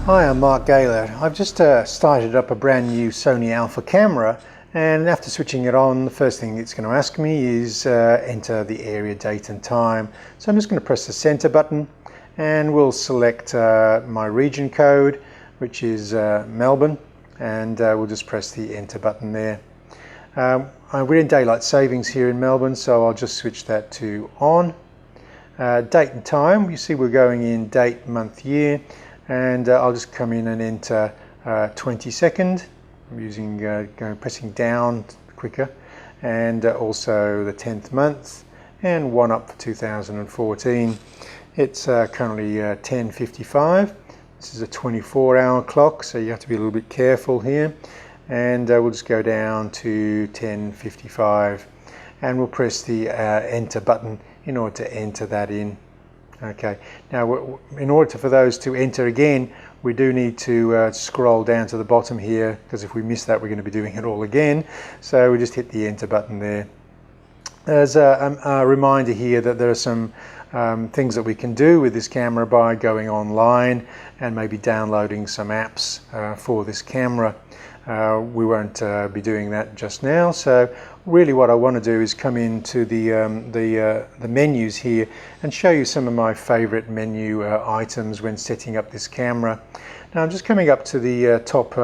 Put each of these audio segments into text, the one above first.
Hi, I'm Mark Gaylor. I've just started up a brand new Sony Alpha camera, and after switching it on, the first thing it's going to ask me is enter the area, date and time. So I'm just going to press the center button and we'll select my region code, which is Melbourne, and we'll just press the enter button there. We're in daylight savings here in Melbourne, so I'll just switch that to on. Date and time, you see we're going in date, month, year, and I'll just come in and enter 22nd. I'm using pressing down quicker, and also the 10th month, and one up for 2014. It's currently 10:55. This is a 24-hour clock, so you have to be a little bit careful here. And we'll just go down to 10:55, and we'll press the enter button in order to enter that in. Okay, now in order for those to enter again, we do need to scroll down to the bottom here, because if we miss that, we're going to be doing it all again. So we just hit the enter button there. There's a reminder here that there are some things that we can do with this camera by going online and maybe downloading some apps for this camera. We won't be doing that just now. So really what I want to do is come into the menus here and show you some of my favorite menu items when setting up this camera. Now I'm just coming up to the top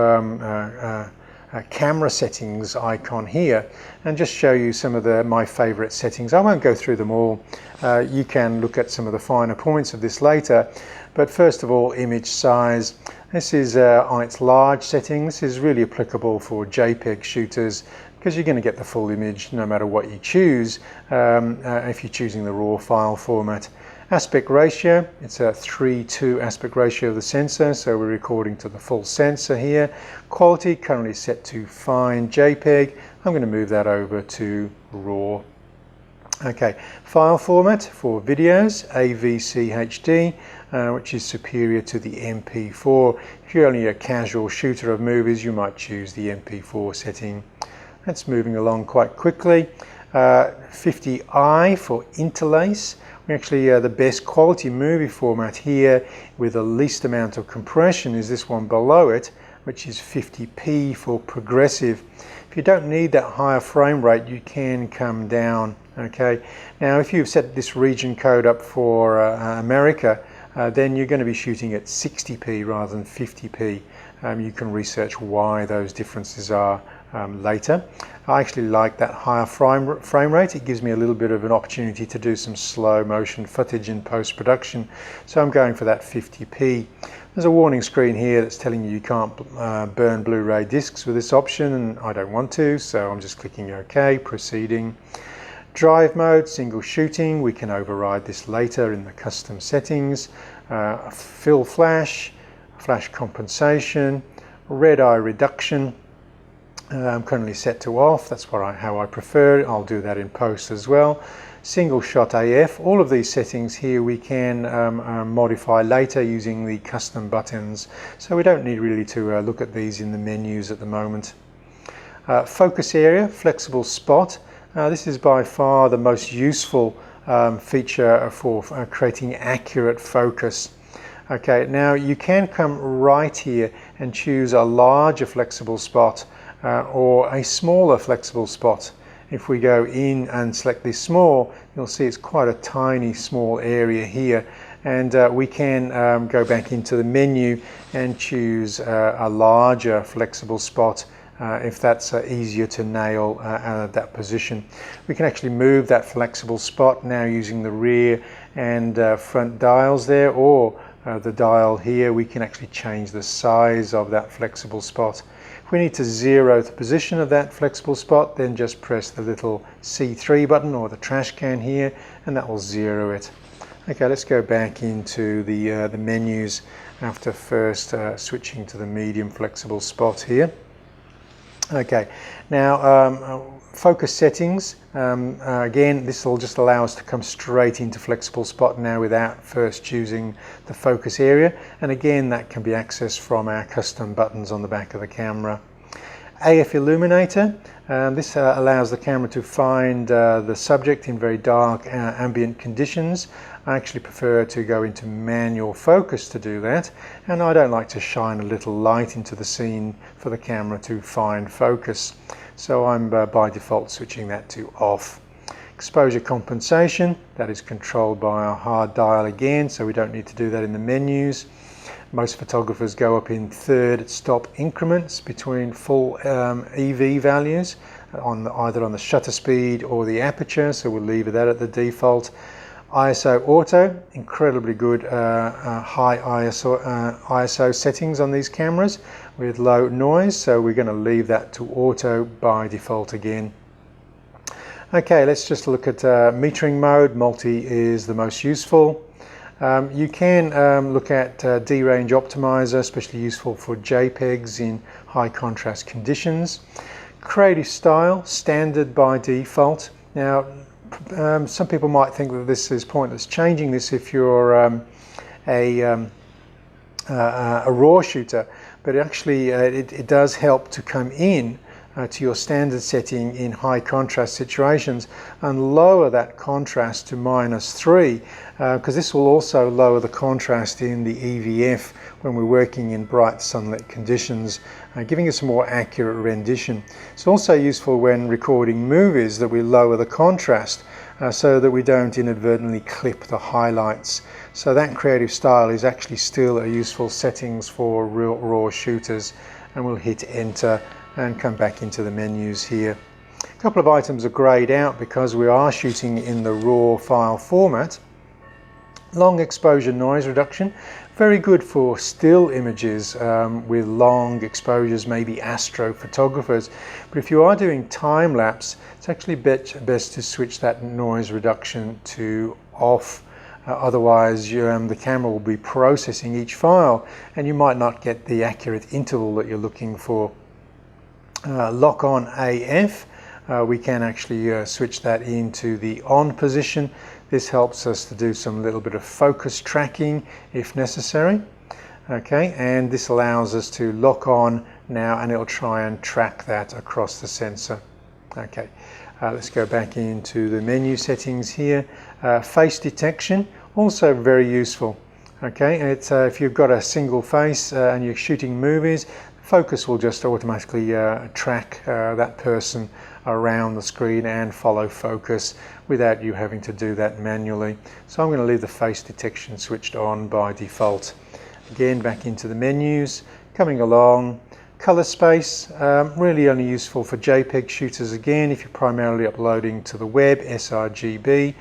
camera settings icon here and just show you some of my favorite settings. I won't go through them all. You can look at some of the finer points of this later, but first of all, image size. This is on its large setting. This is really applicable for JPEG shooters, because you're going to get the full image no matter what you choose if you're choosing the raw file format. Aspect ratio, it's a 3:2 aspect ratio of the sensor, so we're recording to the full sensor here. Quality currently set to fine JPEG. I'm going to move that over to raw. Okay, file format for videos, AVC HD, which is superior to the MP4. If you're only a casual shooter of movies, you might choose the MP4 setting. That's moving along quite quickly. 50i for interlace. We actually, the best quality movie format here with the least amount of compression is this one below it, which is 50p for progressive. If you don't need that higher frame rate, you can come down. Okay, now if you've set this region code up for America, then you're going to be shooting at 60p rather than 50p. You can research why those differences are later. I actually like that higher frame rate. It gives me a little bit of an opportunity to do some slow motion footage in post-production, so I'm going for that 50p. There's a warning screen here that's telling you can't burn Blu-ray discs with this option, and I don't want to, so I'm just clicking OK, proceeding. Drive mode, single shooting, we can override this later in the custom settings. Fill flash, flash compensation, red eye reduction. I'm currently set to off. That's how I prefer it. I'll do that in post as well. Single shot AF. All of these settings here we can modify later using the custom buttons. So we don't need really to look at these in the menus at the moment. Focus area, flexible spot. This is by far the most useful feature for creating accurate focus. Okay, now you can come right here and choose a larger flexible spot or a smaller flexible spot. If we go in and select this small, you'll see it's quite a tiny small area here, and we can go back into the menu and choose a larger flexible spot if that's easier to nail at that position. We can actually move that flexible spot now using the rear and front dials there, or the dial here. We can actually change the size of that flexible spot. If we need to zero the position of that flexible spot, then just press the little C3 button or the trash can here, and that will zero it. Okay, let's go back into the menus after first switching to the medium flexible spot here. Okay, now focus settings. Again, this will just allow us to come straight into flexible spot now without first choosing the focus area, and again that can be accessed from our custom buttons on the back of the camera. AF illuminator. This allows the camera to find the subject in very dark ambient conditions. I actually prefer to go into manual focus to do that, and I don't like to shine a little light into the scene for the camera to find focus. So I'm by default switching that to off. Exposure compensation, that is controlled by a hard dial again, so we don't need to do that in the menus. Most photographers go up in third stop increments between full EV values, either on the shutter speed or the aperture, so we'll leave that at the default. ISO auto, incredibly good high ISO settings on these cameras with low noise, so we're going to leave that to auto by default again. Okay, let's just look at metering mode. Multi is the most useful. You can look at D-range optimizer, especially useful for JPEGs in high contrast conditions. Creative style, standard by default. Now, some people might think that this is pointless changing this if you're a RAW shooter, but actually it does help to come in to your standard setting in high contrast situations and lower that contrast to -3, because this will also lower the contrast in the EVF when we're working in bright sunlit conditions, giving us a more accurate rendition. It's also useful when recording movies that we lower the contrast so that we don't inadvertently clip the highlights. So that creative style is actually still a useful settings for real RAW shooters, and we'll hit enter and come back into the menus here. A couple of items are grayed out because we are shooting in the RAW file format. Long exposure noise reduction, very good for still images with long exposures, maybe astrophotographers. But if you are doing time lapse, it's actually best to switch that noise reduction to off. Otherwise the camera will be processing each file and you might not get the accurate interval that you're looking for. Lock on AF, we can actually switch that into the on position. This helps us to do some little bit of focus tracking if necessary. Okay, and this allows us to lock on now and it'll try and track that across the sensor. Okay, let's go back into the menu settings here. Face detection, also very useful. Okay, it's if you've got a single face and you're shooting movies, focus will just automatically track that person around the screen and follow focus without you having to do that manually. So I'm going to leave the face detection switched on by default. Again, back into the menus, coming along. Color space, really only useful for JPEG shooters again, if you're primarily uploading to the web, sRGB.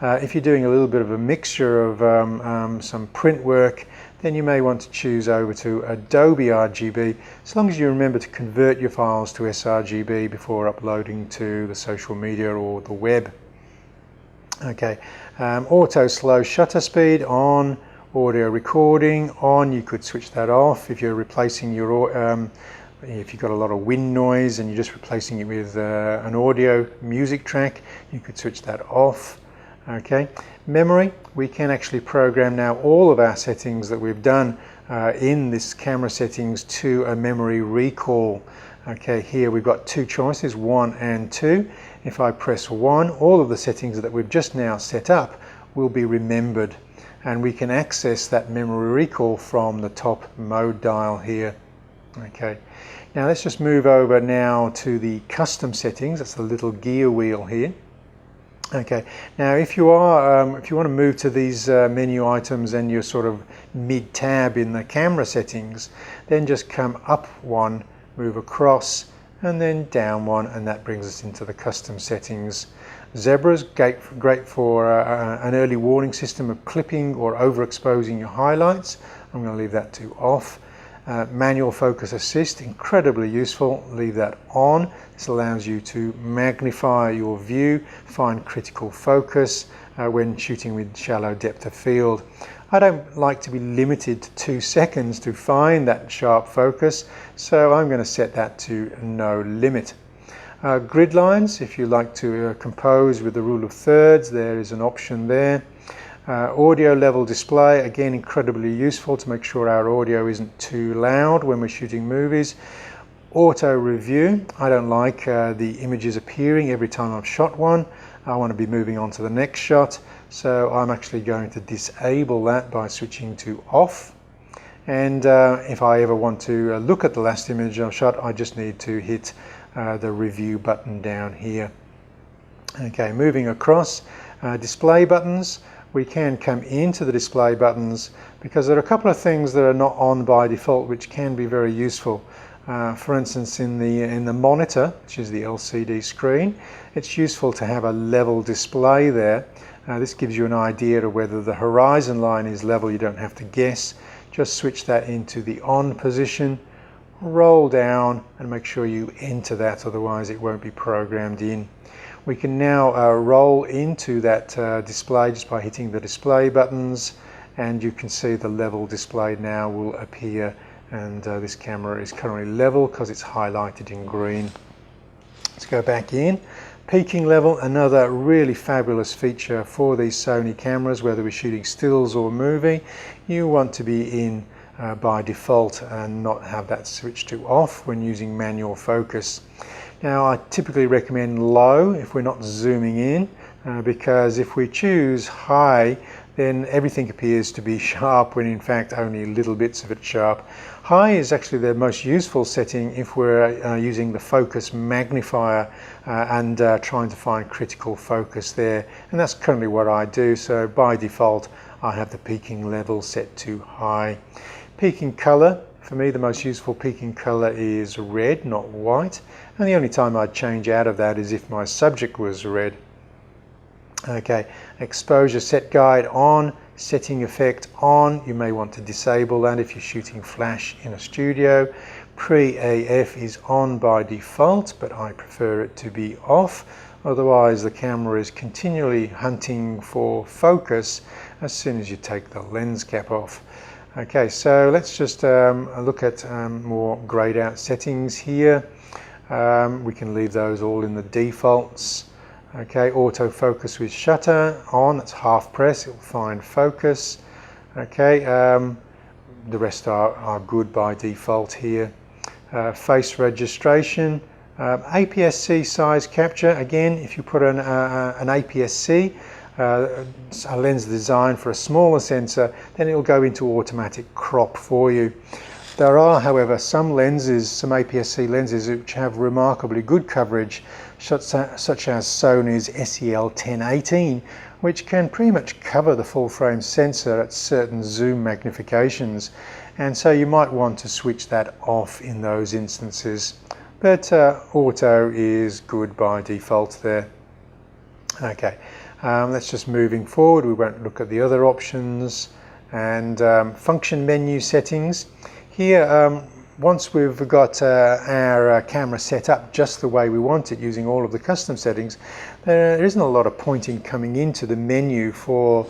If you're doing a little bit of a mixture of some print work, then you may want to choose over to Adobe RGB, as long as you remember to convert your files to sRGB before uploading to the social media or the web. Okay, auto slow shutter speed on, audio recording on. You could switch that off if you're replacing your if you've got a lot of wind noise and you're just replacing it with an audio music track, you could switch that off. Okay, memory, we can actually program now all of our settings that we've done in this camera settings to a memory recall. Okay, here we've got two choices, 1 and 2. If I press 1, all of the settings that we've just now set up will be remembered, and we can access that memory recall from the top mode dial here. Okay, now let's just move over now to the custom settings. That's the little gear wheel here. Okay, now if you want to move to these menu items and you're sort of mid-tab in the camera settings, then just come up one, move across, and then down one, and that brings us into the custom settings. Zebras, great for an early warning system of clipping or overexposing your highlights. I'm going to leave that to off. Manual focus assist, incredibly useful, leave that on. This allows you to magnify your view, find critical focus when shooting with shallow depth of field. I don't like to be limited to 2 seconds to find that sharp focus, so I'm going to set that to no limit. Grid lines, if you like to compose with the rule of thirds, there is an option there. Audio level display, again incredibly useful to make sure our audio isn't too loud when we're shooting movies. Auto review. I don't like the images appearing every time I've shot one. I want to be moving on to the next shot, so I'm actually going to disable that by switching to off. And if I ever want to look at the last image I've shot, I just need to hit the review button down here. Okay, moving across, display buttons. We can come into the display buttons because there are a couple of things that are not on by default which can be very useful. For instance, in the monitor, which is the LCD screen, it's useful to have a level display there. This gives you an idea of whether the horizon line is level. You don't have to guess. Just switch that into the on position, roll down and make sure you enter that, otherwise it won't be programmed in. We can now roll into that display just by hitting the display buttons, and you can see the level display now will appear, and this camera is currently level because it's highlighted in green. Let's go back in. Peaking level, another really fabulous feature for these Sony cameras, whether we're shooting stills or movie. You want to be in by default and not have that switch to off when using manual focus. Now I typically recommend low if we're not zooming in, because if we choose high, then everything appears to be sharp when in fact only little bits of it sharp. High is actually the most useful setting if we're using the focus magnifier and trying to find critical focus there, and that's currently what I do. So by default I have the peaking level set to high. Peaking color, for me the most useful peaking color is red, not white, and the only time I'd change out of that is if my subject was red. Okay, exposure set guide on, setting effect on. You may want to disable that if you're shooting flash in a studio. Pre-AF is on by default, but I prefer it to be off. Otherwise the camera is continually hunting for focus as soon as you take the lens cap off. Okay, so let's just look at more grayed out settings here. We can leave those all in the defaults. Okay, autofocus with shutter on, that's half press, it will find focus. Okay, the rest are good by default here. Face registration, APS-C size capture. Again, if you put an APS-C, a lens designed for a smaller sensor, then it will go into automatic crop for you. There are, however, some lenses, some APS-C lenses, which have remarkably good coverage, such as Sony's SEL1018, which can pretty much cover the full frame sensor at certain zoom magnifications, and so you might want to switch that off in those instances. But auto is good by default there. Okay, let's just moving forward. We won't look at the other options. And function menu settings. Here, once we've got our camera set up just the way we want it using all of the custom settings, there isn't a lot of pointing coming into the menu for,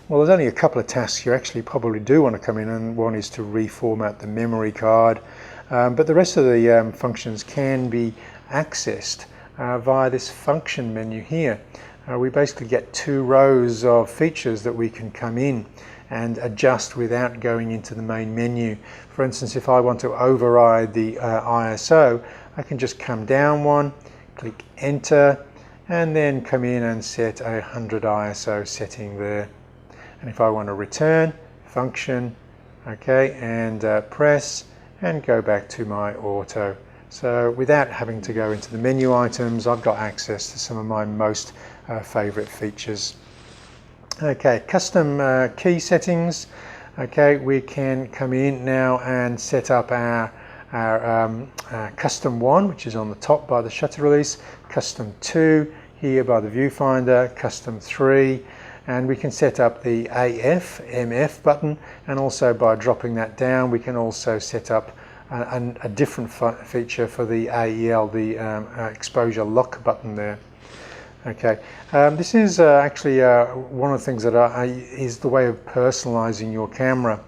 well, there's only a couple of tasks you actually probably do want to come in, and one is to reformat the memory card. But the rest of the functions can be accessed via this function menu here. We basically get 2 rows of features that we can come in and adjust without going into the main menu. For instance, if I want to override the ISO, I can just come down one, click enter, and then come in and set a 100 ISO setting there. And if I want to return, function, okay, and press, and go back to my auto. So without having to go into the menu items, I've got access to some of my most favorite features. Okay, custom key settings. Okay, we can come in now and set up our custom 1, which is on the top by the shutter release, custom 2 here by the viewfinder, custom 3, and we can set up the AF, MF button, and also by dropping that down we can also set up a different feature for the AEL, the exposure lock button there. Okay, this is actually one of the things that is the way of personalizing your camera.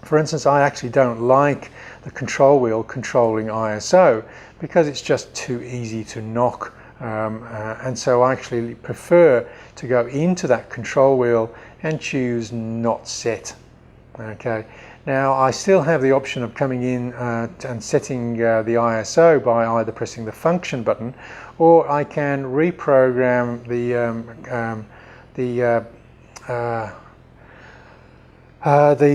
For instance, I actually don't like the control wheel controlling ISO because it's just too easy to knock, and so I actually prefer to go into that control wheel and choose not set. Okay, Now I still have the option of coming in and setting the ISO by either pressing the function button, or I can reprogram the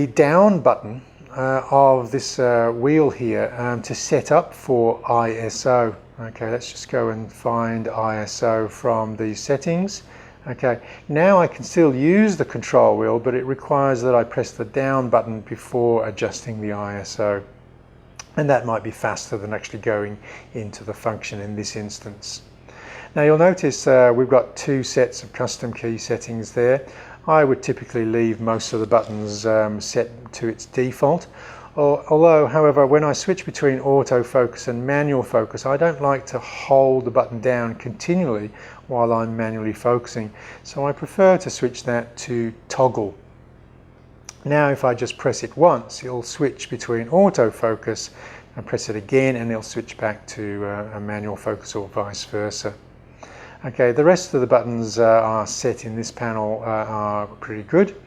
down button of this wheel here to set up for ISO. Okay, let's just go and find ISO from the settings. Okay, now I can still use the control wheel, but it requires that I press the down button before adjusting the ISO. And that might be faster than actually going into the function in this instance. Now you'll notice we've got two sets of custom key settings there. I would typically leave most of the buttons set to its default. Although, however, when I switch between autofocus and manual focus, I don't like to hold the button down continually while I'm manually focusing. So I prefer to switch that to toggle. Now if I just press it once, it'll switch between autofocus, and press it again and it'll switch back to a manual focus, or vice versa. Okay, the rest of the buttons are set in this panel are pretty good.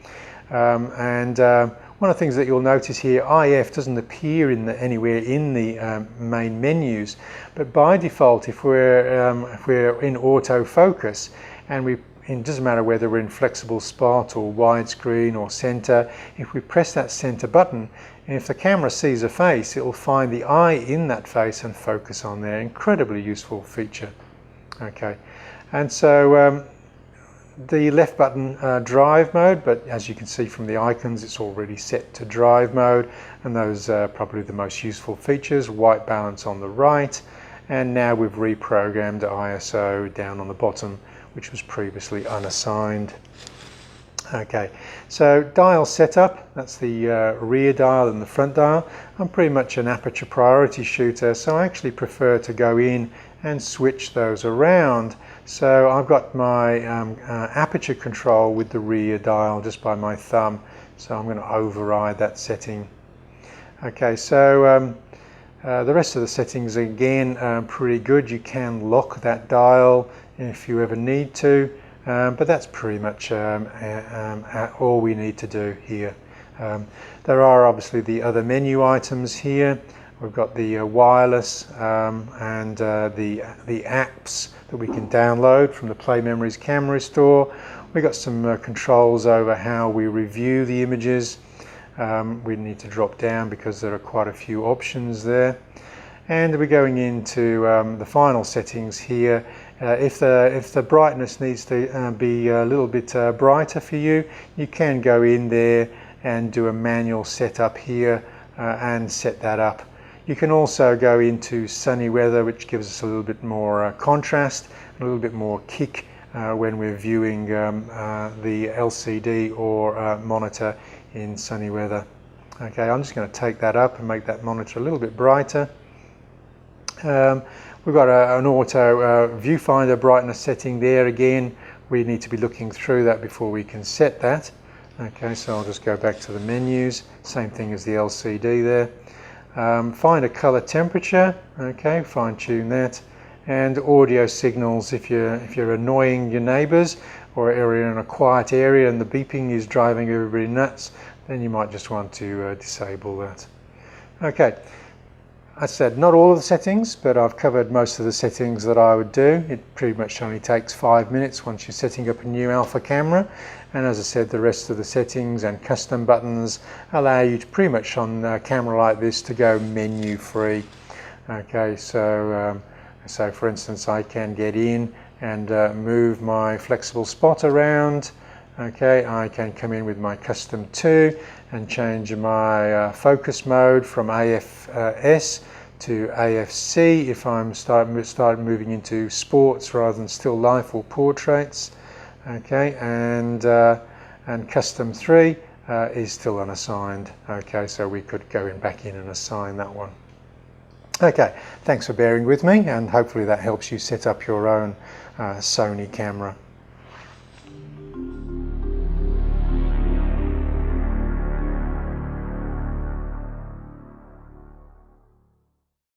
One of the things that you'll notice here, IF doesn't appear anywhere in the main menus, but by default, if we're in autofocus, and it doesn't matter whether we're in flexible spot or widescreen or center, if we press that center button, and if the camera sees a face, it will find the eye in that face and focus on there. Incredibly useful feature. Okay, and so the left button drive mode, but as you can see from the icons, it's already set to drive mode, and those are probably the most useful features. White balance on the right, and now we've reprogrammed ISO down on the bottom, which was previously unassigned. Okay, so dial setup, that's the rear dial and the front dial. I'm pretty much an aperture priority shooter, so I actually prefer to go in and switch those around. So I've got my aperture control with the rear dial just by my thumb, so I'm going to override that setting. Okay, so the rest of the settings again pretty good. You can lock that dial if you ever need to, but that's pretty much all we need to do here. There are obviously the other menu items here. We've got the wireless and the apps that we can download from the Play Memories camera store. We've got some controls over how we review the images. We need to drop down because there are quite a few options there. And we're going into the final settings here. If the brightness needs to be a little bit brighter for you, you can go in there and do a manual setup here and set that up. You can also go into sunny weather, which gives us a little bit more contrast, a little bit more kick when we're viewing the LCD or monitor in sunny weather. Okay, I'm just going to take that up and make that monitor a little bit brighter. We've got an auto viewfinder brightness setting there. Again, we need to be looking through that before we can set that. Okay, so I'll just go back to the menus, same thing as the LCD there. Find a color temperature, okay, fine tune that, and audio signals. If you're annoying your neighbors, or you're in a quiet area and the beeping is driving everybody nuts, then you might just want to disable that. Okay, I said not all of the settings, but I've covered most of the settings that I would do. It pretty much only takes 5 minutes once you're setting up a new Alpha camera. And as I said, the rest of the settings and custom buttons allow you to pretty much on a camera like this to go menu free. Okay, so for instance, I can get in and move my flexible spot around. Okay, I can come in with my custom 2 and change my focus mode from AFS to AFC if I'm start moving into sports rather than still life or portraits. Okay, and custom 3 is still unassigned. Okay, so we could go back in and assign that one. Okay, thanks for bearing with me, and hopefully that helps you set up your own Sony camera.